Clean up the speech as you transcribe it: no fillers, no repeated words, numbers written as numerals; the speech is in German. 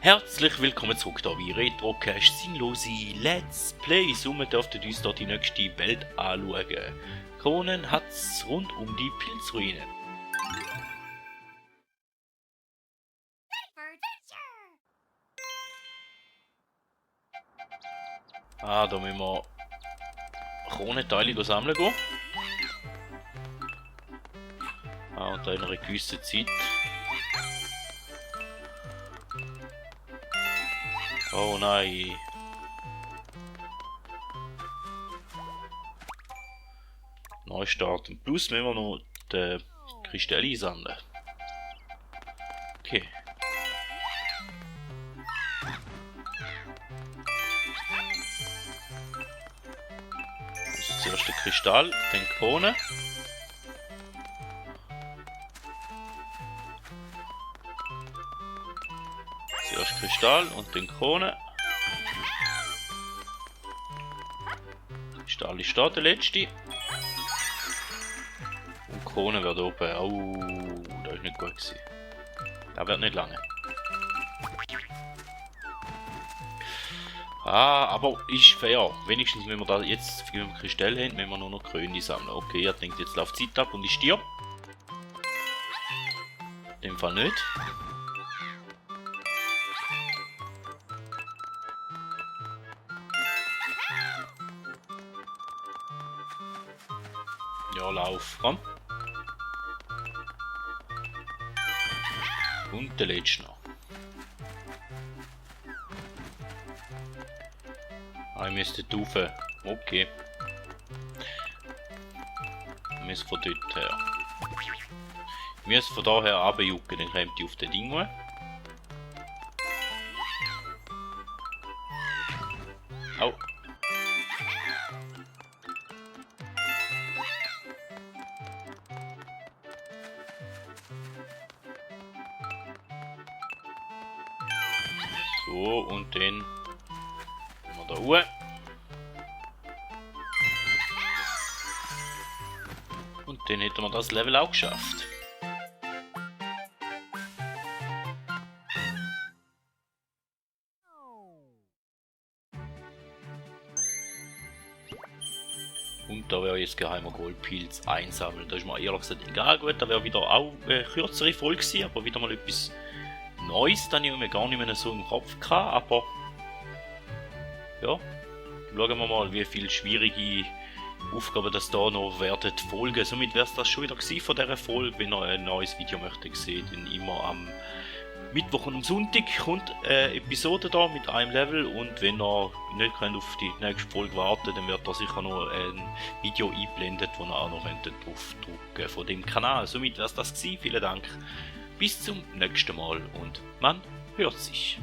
Herzlich willkommen zurück hier bei Retrocast sinnlose Let's Plays. Und wir dürften uns dort die nächste Welt anschauen. Kronen hat's rund um die Pilzruine. Da müssen wir Kronenteile sammeln gehen. Und in einer gewissen Zeit. Oh nein. Neu starten. Plus müssen wir noch die Kristalle einsammeln. Okay. Also zuerst der Kristall, dann Krone. Zuerst Kristall und dann Krone. Kristall ist da, der letzte. Und Krone wird oben. Oh, das ist nicht gut gewesen. Das wird nicht lange. Aber ist fair. Wenigstens, wenn wir da jetzt 5 Kristalle haben, müssen wir nur noch Krone sammeln. Okay, ihr denkt, jetzt läuft die Zeit ab und ich stirb. In dem Fall nicht. Ja, lauf, komm. Und der letzte noch. Ich müsste rauf. Okay. Ich muss von dort her. Ich muss von daher runterjucken, dann kommt die auf den Ding. Au. So, und dann gehen wir da hoch. Und dann hätten wir das Level auch geschafft. Und da wäre jetzt geheimer Goldpilz einsammeln. Da ist mir ehrlich gesagt egal, gut, da wäre wieder auch eine kürzere Folge gewesen, aber wieder mal etwas Neues, das ich mir gar nicht mehr so im Kopf hatte, aber ja, schauen wir mal, wie viele schwierige Aufgaben das da noch werden folgen. Somit wäre es das schon wieder gewesen von dieser Folge. Wenn ihr ein neues Video möchtet sehen, dann immer am Mittwoch und am Sonntag kommt eine Episode da mit einem Level, und wenn ihr nicht könnt auf die nächste Folge warten, dann wird da sicher noch ein Video eingeblendet, wo ihr auch noch drauf drücken von dem Kanal. Somit wäre es das gewesen. Vielen Dank. Bis zum nächsten Mal und man hört sich.